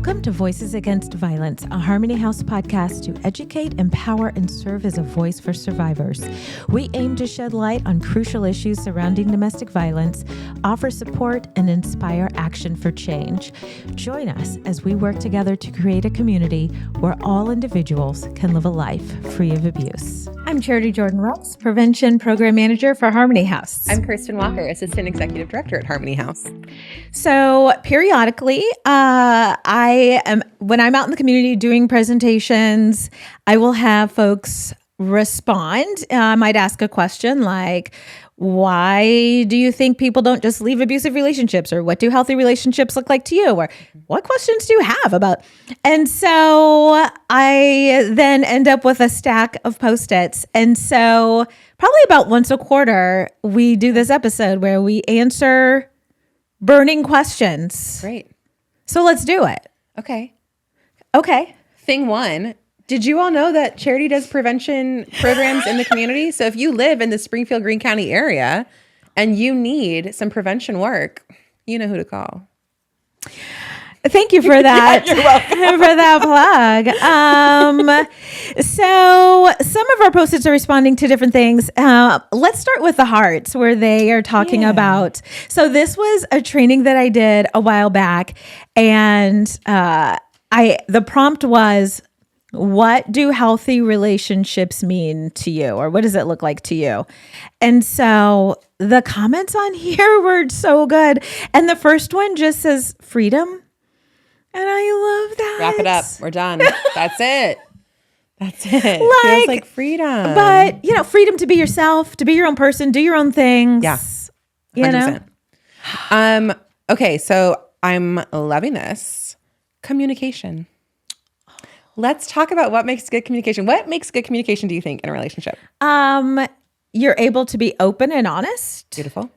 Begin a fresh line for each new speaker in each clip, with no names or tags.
Welcome to Voices Against Violence, a Harmony House podcast to educate, empower, and serve as a voice for survivors. We aim to shed light on crucial issues surrounding domestic violence, offer support, and inspire action for change. Join us as we work together to create a community where all individuals can live a life free of abuse. I'm Charity Jordan-Ross, Prevention Program Manager for Harmony House.
I'm Kirstyn Walker, Assistant Executive Director at Harmony House.
So periodically, when I'm out in the community doing presentations, I will have folks respond. I might ask a question like, why do you think people don't just leave abusive relationships? Or what do healthy relationships look like to you? Or what questions do you have about? And so I then end up with a stack of Post-its. And so probably about once a quarter, we do this episode where we answer burning questions.
Great.
So let's do it.
Okay.
Thing
one. Did you all know that Charity does prevention programs in the community? So if you live in the Springfield, Greene County area and you need some prevention work, you know who to call.
Thank you for that.
You're welcome.
For that plug. So some of our Post-its are responding to different things. Let's start with the hearts, where they are talking about. So this was a training that I did a while back, and the prompt was, what do healthy relationships mean to you? Or what does it look like to you? And so the comments on here were so good. And the first one just says freedom. And I love that.
Wrap it up. We're done. That's it. Feels like freedom.
But, freedom to be yourself, to be your own person, do your own things.
Yeah. 100%. Okay, so I'm loving this. Communication. Let's talk about what makes good communication. What makes good communication, do you think, in a relationship?
You're able to be open and honest.
Beautiful.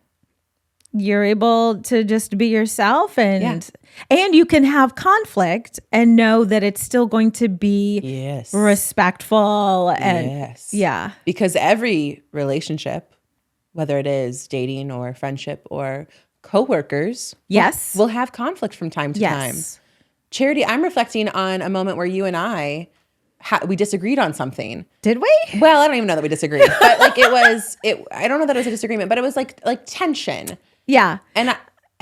You're able to just be yourself, and you can have conflict and know that it's still going to be respectful. And
because every relationship, whether it is dating or friendship or coworkers, will have conflict from time to time. Charity, I'm reflecting on a moment where you and I, we disagreed on something.
Did we?
Well, I don't even know that we disagreed, but I don't know that it was a disagreement, but it was like tension.
Yeah.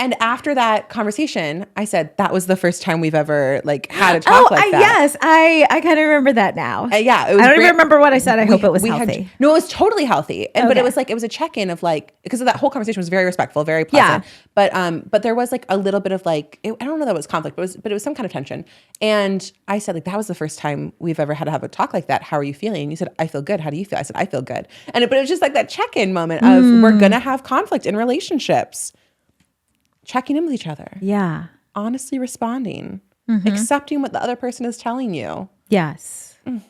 And after that conversation, I said, that was the first time we've ever had a talk like that.
Yes. I kind of remember that now.
It was
I don't even remember what I said. I hope it was healthy.
No, it was totally healthy. But it was it was a check-in of because that whole conversation was very respectful, very pleasant. Yeah. But there was a little bit of I don't know that it was conflict, but it was some kind of tension. And I said, that was the first time we've ever had to have a talk like that. How are you feeling? And you said, I feel good. How do you feel? I said, I feel good. But it was just that check-in moment of we're going to have conflict in relationships. Checking in with each other.
Yeah.
Honestly responding. Mm-hmm. Accepting what the other person is telling you.
Yes. So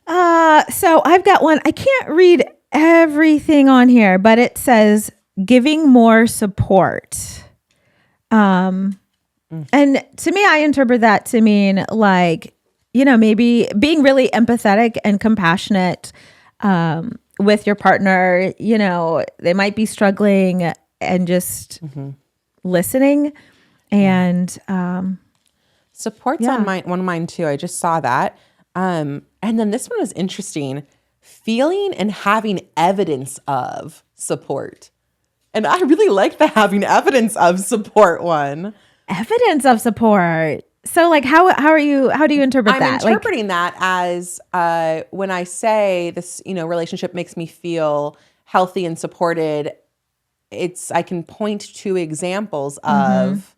I've got one. I can't read everything on here, but it says giving more support. And to me, I interpret that to mean maybe being really empathetic and compassionate with your partner. They might be struggling, and just listening and
support's on one of mine too. I just saw that. And then this one was interesting. Feeling and having evidence of support. And I really like the having evidence of support one.
Evidence of support. So how do you interpret that?
I'm interpreting that as when I say this, relationship makes me feel healthy and supported. I can point to examples of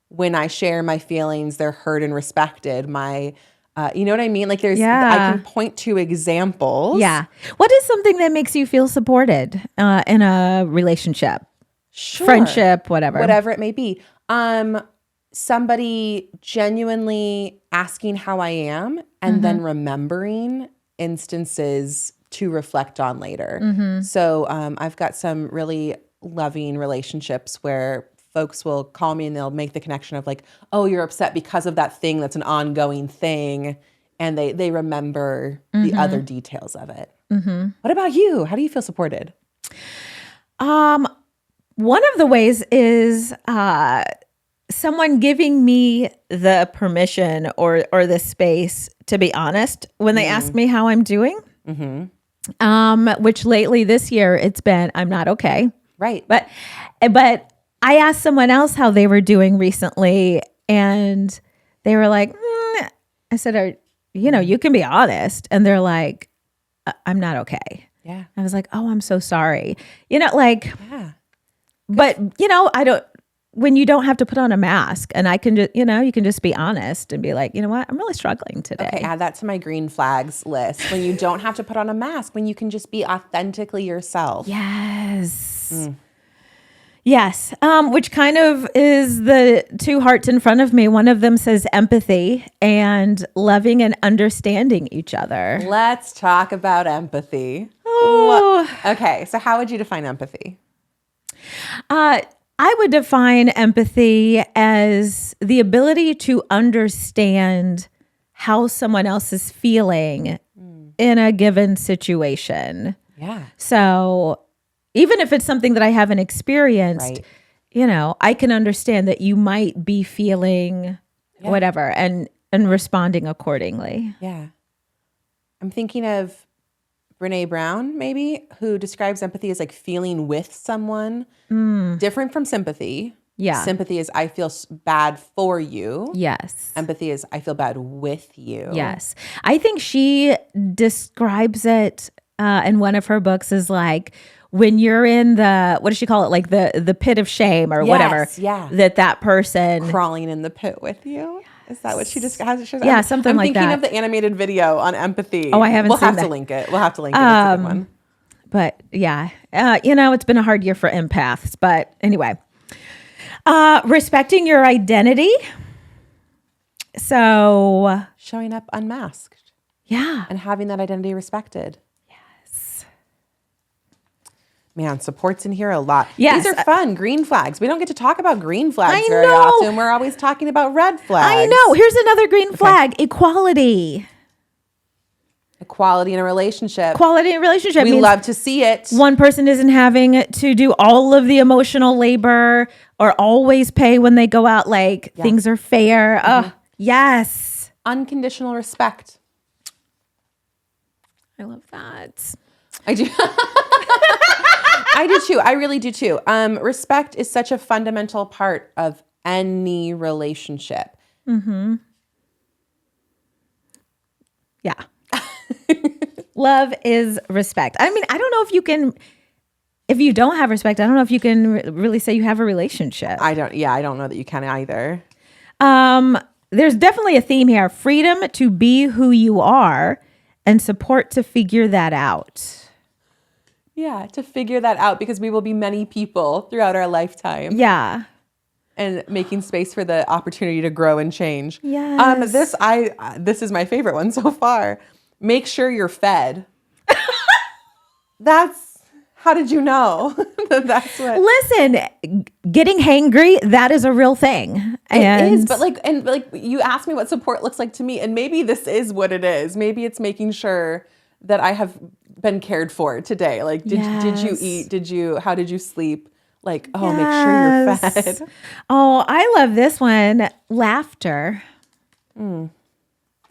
when I share my feelings, they're heard and respected. You know what I mean? I can point to examples.
Yeah. What is something that makes you feel supported in a relationship?
Sure.
Friendship, whatever
it may be. Somebody genuinely asking how I am and then remembering instances to reflect on later. So I've got some really loving relationships where folks will call me and they'll make the connection of oh, you're upset because of that thing that's an ongoing thing. And they remember the other details of it. What about you? How do you feel supported?
One of the ways is someone giving me the permission or the space to be honest when they ask me how I'm doing. Which lately this year it's been, I'm not okay.
Right.
But I asked someone else how they were doing recently, and they were like, I said, you can be honest. And they're like, I'm not okay.
Yeah.
I was like, oh, I'm so sorry.
Yeah.
But when you don't have to put on a mask, and I can just, you can just be honest and be like, you know what, I'm really struggling today.
Okay, add that to my green flags list. When you don't have to put on a mask, when you can just be authentically yourself.
Yes. Yes. Which kind of is the two hearts in front of me. One of them says empathy and loving and understanding each other.
Let's talk about empathy.
Oh.
Okay, so how would you define empathy?
I would define empathy as the ability to understand how someone else is feeling in a given situation.
Yeah.
So even if it's something that I haven't experienced, I can understand that you might be feeling whatever and responding accordingly.
Yeah. I'm thinking of Brene Brown, maybe, who describes empathy as like feeling with someone, different from sympathy.
Yeah.
Sympathy is I feel bad for you.
Yes.
Empathy is I feel bad with you.
Yes. I think she describes it in one of her books as like when you're in the, what does she call it? Like the pit of shame or whatever.
Yeah.
That person.
Crawling in the pit with you. Is that what she describes?
Yeah, something like that.
I'm thinking of the animated video on empathy.
Oh, I haven't seen that.
We'll have to link it. It's a good one.
But yeah, it's been a hard year for empaths. But anyway, respecting your identity. So
showing up unmasked.
Yeah.
And having that identity respected.
Yes.
Man, support's in here a lot.
Yes.
These are fun. Green flags. We don't get to talk about green flags
I
very
know.
often. We're always talking about red flags.
I know. Here's another green flag. Equality.
Equality in a relationship.
Equality in a relationship.
We love to see it.
One person isn't having to do all of the emotional labor or always pay when they go out. Like things are fair. Oh, yes.
Unconditional respect.
I love that.
I do. I do too. I really do too. Respect is such a fundamental part of any relationship.
Mm-hmm. Yeah. Love is respect. I mean, I don't know if you don't have respect, I don't know if you can really say you have a relationship.
I don't know that you can either.
There's definitely a theme here. Freedom to be who you are and support to figure that out.
Yeah, to figure that out because we will be many people throughout our lifetime.
Yeah.
And making space for the opportunity to grow and change.
Yes.
This is my favorite one so far. Make sure you're fed. How did you know? That's what.
Listen, getting hangry, that is a real thing.
It is, but you asked me what support looks like to me, and maybe this is what it is. Maybe it's making sure that I have been cared for today. Like, did you eat? How did you sleep? Like, make sure you're fed.
Oh, I love this one. Laughter.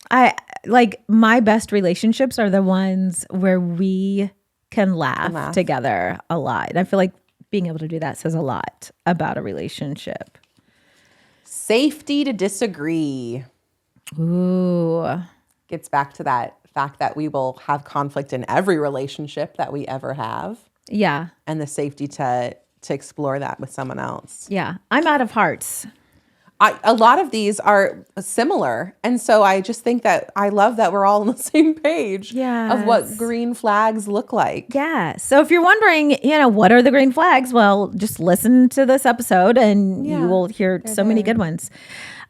I like my best relationships are the ones where we can laugh together a lot. And I feel like being able to do that says a lot about a relationship.
Safety to disagree.
Ooh.
Gets back to that fact that we will have conflict in every relationship that we ever have.
Yeah.
And the safety to explore that with someone else.
Yeah. I'm out of hearts.
A lot of these are similar. And so I just think that I love that we're all on the same page of what green flags look like.
Yeah. So if you're wondering, what are the green flags? Well, just listen to this episode and you will hear so many good ones.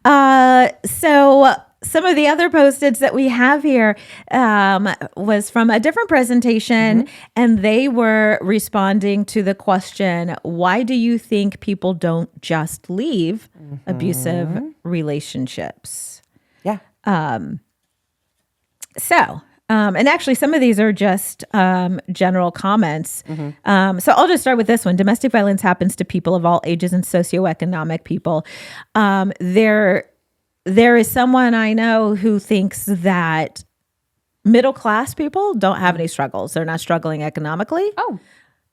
So some of the other post-its that we have here was from a different presentation, and they were responding to the question, why do you think people don't just leave abusive relationships?
Yeah.
So And actually, some of these are just general comments. So I'll just start with this one. Domestic violence happens to people of all ages and socioeconomic people. There is someone I know who thinks that middle class people don't have any struggles. They're not struggling economically.
Oh.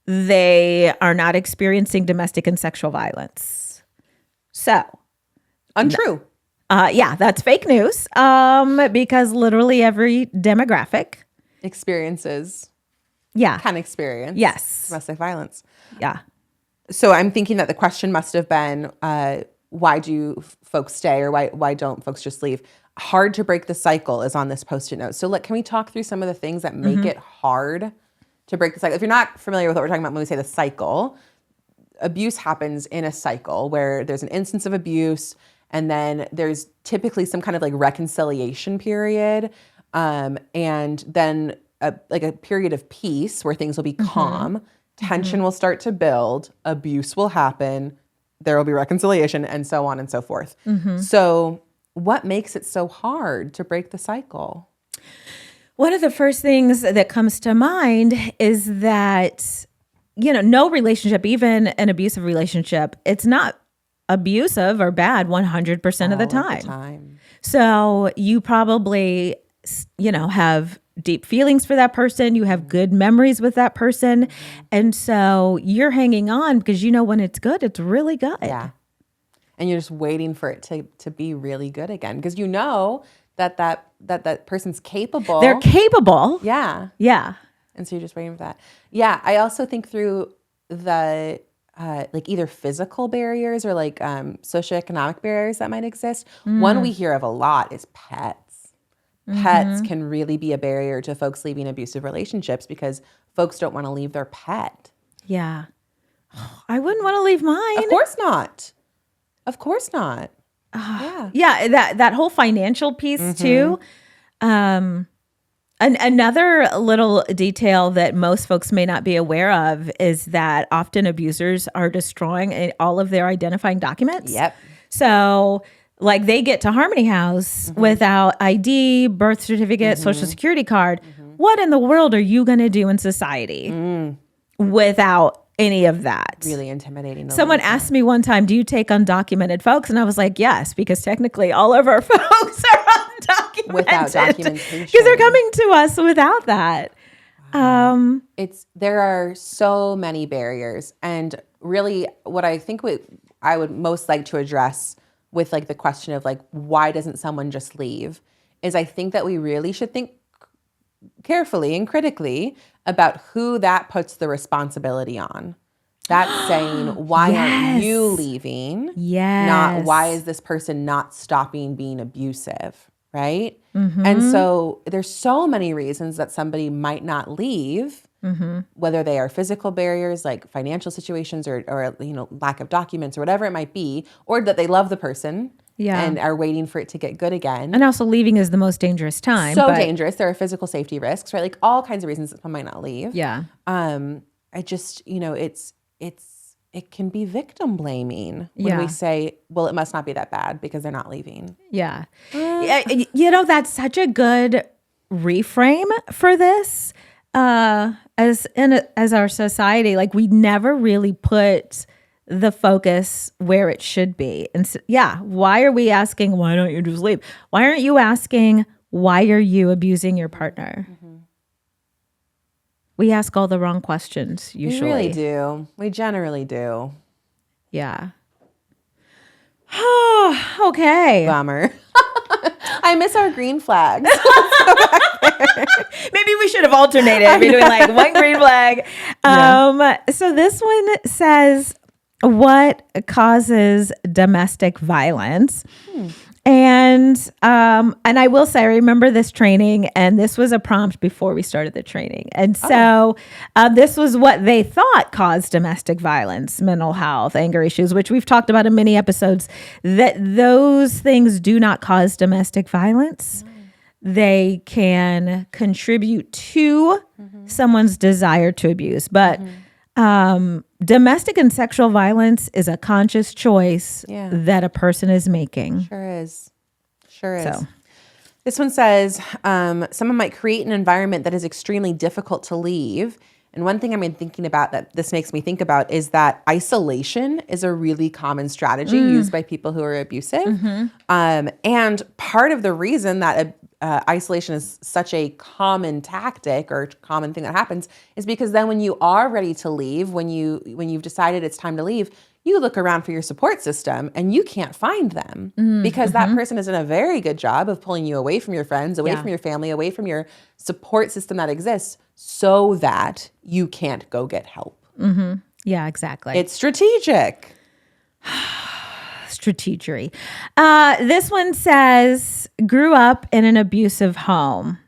They are not experiencing domestic and sexual violence. So.
Untrue.
Yeah, that's fake news because literally every demographic
Experiences.
Yeah.
Can experience.
Yes.
Domestic violence.
Yeah.
So I'm thinking that the question must have been, why do folks stay or why don't folks just leave? Hard to break the cycle is on this Post-it note. So can we talk through some of the things that make it hard to break the cycle? If you're not familiar with what we're talking about when we say the cycle, abuse happens in a cycle where there's an instance of abuse and then there's typically some kind of like reconciliation period, and then a period of peace where things will be calm, tension will start to build, abuse will happen, there will be reconciliation, and so on and so forth. So what makes it so hard to break the cycle?
One of the first things that comes to mind is that, no relationship, even an abusive relationship, it's not abusive or bad 100% of the time. So you probably, have deep feelings for that person. You have good memories with that person. And so you're hanging on because when it's good, it's really good.
Yeah. And you're just waiting for it to be really good again because that person's capable.
They're capable.
Yeah.
Yeah.
And so you're just waiting for that. Yeah. I also think through the either physical barriers or socioeconomic barriers that might exist. One we hear of a lot is pets. Pets can really be a barrier to folks leaving abusive relationships because folks don't want to leave their pet.
Yeah. I wouldn't want to leave mine.
Of course not. Of course not. Yeah.
Yeah, that whole financial piece too. Another little detail that most folks may not be aware of is that often abusers are destroying all of their identifying documents.
Yep.
So they get to Harmony House without ID, birth certificate, social security card. What in the world are you going to do in society without any of that?
Really intimidating.
Someone asked me one time, do you take undocumented folks? And I was like, yes, because technically all of our folks are undocumented.
Without documentation.
Because they're coming to us without that.
There are so many barriers. And really what I think I would most like to address with the question of why doesn't someone just leave is I think that we really should think carefully and critically about who that puts the responsibility on. That's saying, why aren't you leaving?
Yes.
Not why is this person not stopping being abusive, right? And so there's so many reasons that somebody might not leave, whether they are physical barriers like financial situations or lack of documents or whatever it might be, or that they love the person.
Yeah.
And are waiting for it to get good again.
And also leaving is the most dangerous time.
So dangerous. There are physical safety risks, right? All kinds of reasons that someone might not leave.
Yeah.
I just, it can be victim blaming when we say, well, it must not be that bad because they're not leaving.
Yeah. That's such a good reframe for this. As our society, we never really put the focus where it should be. And so, why are we asking, why don't you just leave? Why aren't you asking, why are you abusing your partner? We ask all the wrong questions usually.
We really do. We generally do.
Yeah. Oh, okay.
Bummer. I miss our green flags.
Maybe we should have alternated between one green flag. So this one says, what causes domestic violence? And I will say, I remember this training, and this was a prompt before we started the training. And so this was what they thought caused domestic violence: mental health, anger issues, which we've talked about in many episodes, that those things do not cause domestic violence. They can contribute to someone's desire to abuse. But domestic and sexual violence is a conscious choice that a person is making.
Sure is. This one says, someone might create an environment that is extremely difficult to leave. And one thing I've been thinking about that this makes me think about is that isolation is a really common strategy used by people who are abusive. And part of the reason that isolation is such a common tactic or common thing that happens is because then when you are ready to leave, when you've decided it's time to leave, you look around for your support system and you can't find them because that person has done a very good job of pulling you away from your friends, away from your family, away from your support system that exists so that you can't go get help.
Yeah, exactly.
It's strategic.
Strategery. This one says, grew up in an abusive home.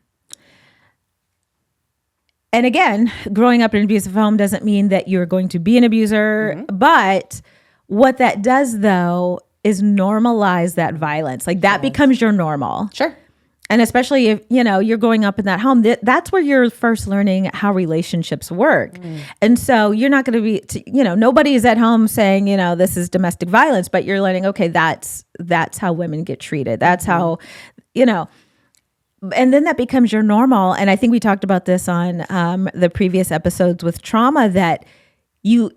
And again, growing up in an abusive home doesn't mean that you're going to be an abuser. But what that does, though, is normalize that violence. Like that becomes your normal.
Sure.
And especially if, you're growing up in that home, that's where you're first learning how relationships work. And so you're not going to be, nobody is at home saying, this is domestic violence, but you're learning, okay, that's how women get treated. That's how, and then that becomes your normal. And I think we talked about this on the previous episodes with trauma, that you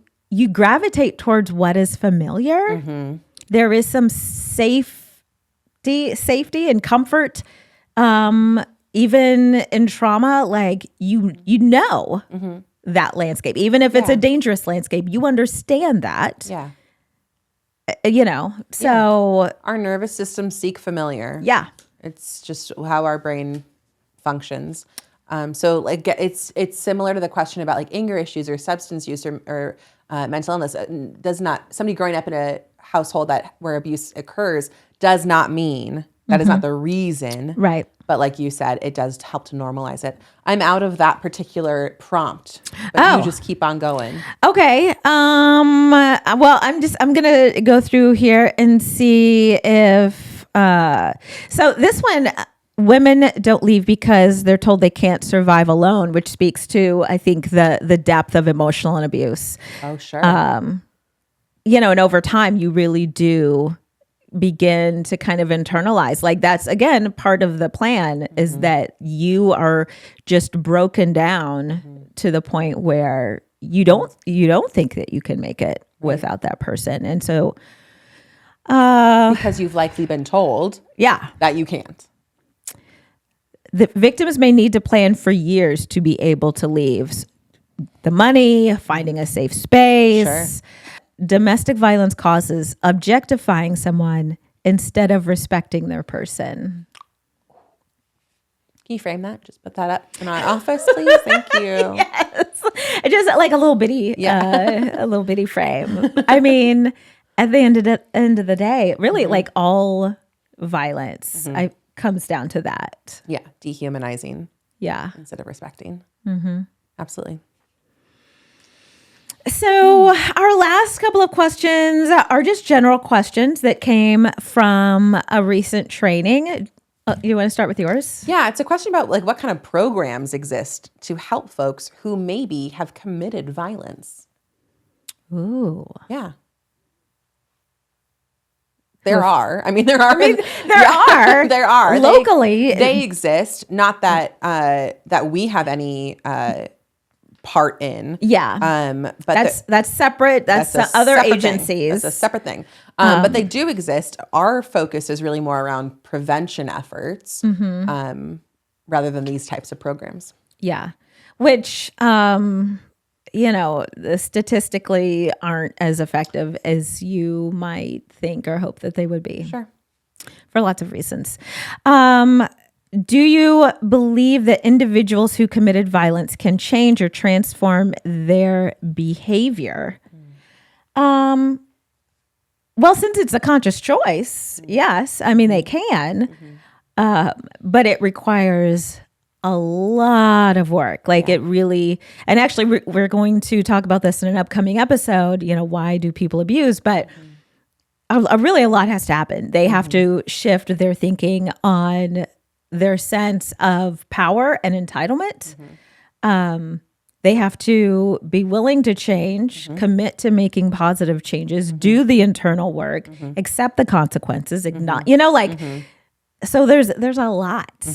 gravitate towards what is familiar. There is some safety and comfort. Even in trauma, like that landscape, even if it's a dangerous landscape, you understand that.
Yeah.
So
our nervous systems seek familiar.
Yeah.
It's just how our brain functions. So like it's similar to the question about like anger issues or substance use or mental illness. Somebody growing up in a household where abuse occurs does not mean that is not the reason.
Right.
But like you said, it does help to normalize it. I'm out of that particular prompt, but you just keep on going.
Okay. Well, I'm going to go through here and see if, so this one, women don't leave because they're told they can't survive alone, which speaks to, I think, the depth of emotional abuse.
Oh, sure.
And over time you really do begin to kind of internalize, like that's again part of the plan is that you are just broken down to the point where you don't think that you can make it without that person. And so
because you've likely been told that you can't.
The victims may need to plan for years to be able to leave. The money, finding a safe space.
Sure.
Domestic violence causes objectifying someone instead of respecting their person.
Can you frame that? Just put that up in our office, please. Thank you.
Yes. Just like a little bitty frame. I mean, at the end of the day, really like all violence comes down to that.
Yeah. Dehumanizing.
Yeah.
Instead of respecting. Absolutely.
So our last couple of questions are just general questions that came from a recent training. You want to start with yours?
Yeah, it's a question about like what kind of programs exist to help folks who maybe have committed violence.
Ooh.
Yeah. There are. I mean, there are. There are.
Locally.
They exist. Not that that we have any part in.
Yeah.
But
that's separate. That's other agencies.
That's a separate thing. But they do exist. Our focus is really more around prevention efforts rather than these types of programs.
Yeah. Which, statistically aren't as effective as you might think or hope that they would be.
Sure.
For lots of reasons. Do you believe that individuals who committed violence can change or transform their behavior? Well, since it's a conscious choice, yes. I mean, they can, but it requires a lot of work. Like it really, and actually we're going to talk about this in an upcoming episode, why do people abuse? But really a lot has to happen. They have to shift their thinking on their sense of power and entitlement. They have to be willing to change, commit to making positive changes, do the internal work, accept the consequences, So there's a lot.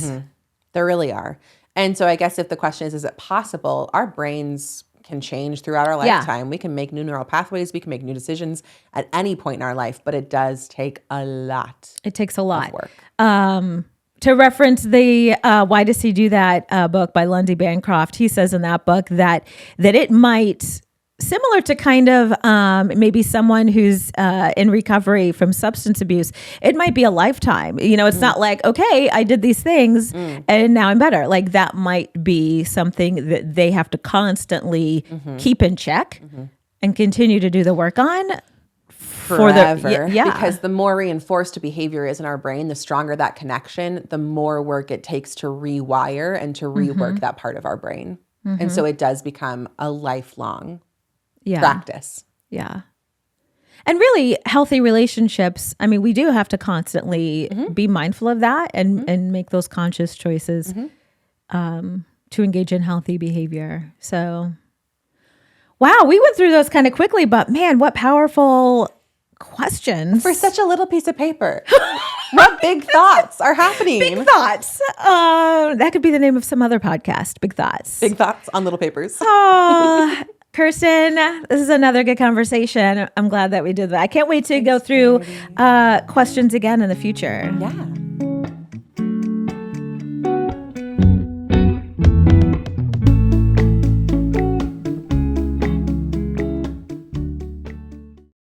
There really are. And so I guess if the question is it possible? Our brains can change throughout our lifetime. We can make new neural pathways. We can make new decisions at any point in our life, but it does take a lot.
It takes a lot.
Of work.
To reference the Why Does He Do That book by Lundy Bancroft, he says in that book that it might, similar to kind of maybe someone who's in recovery from substance abuse, it might be a lifetime. It's not like, okay, I did these things and now I'm better. Like that might be something that they have to constantly keep in check and continue to do the work on.
Forever. Because the more reinforced a behavior is in our brain, the stronger that connection, the more work it takes to rewire and to rework that part of our brain. And so it does become a lifelong practice.
Yeah. And really healthy relationships, I mean, we do have to constantly be mindful of that and make those conscious choices to engage in healthy behavior. So, wow, we went through those kind of quickly, but man, what powerful questions.
For such a little piece of paper. What big thoughts are happening?
Big thoughts. That could be the name of some other podcast. Big thoughts.
Big thoughts on little papers.
Oh, Kirstyn, this is another good conversation. I'm glad that we did that. I can't wait to go through questions again in the future.
Yeah.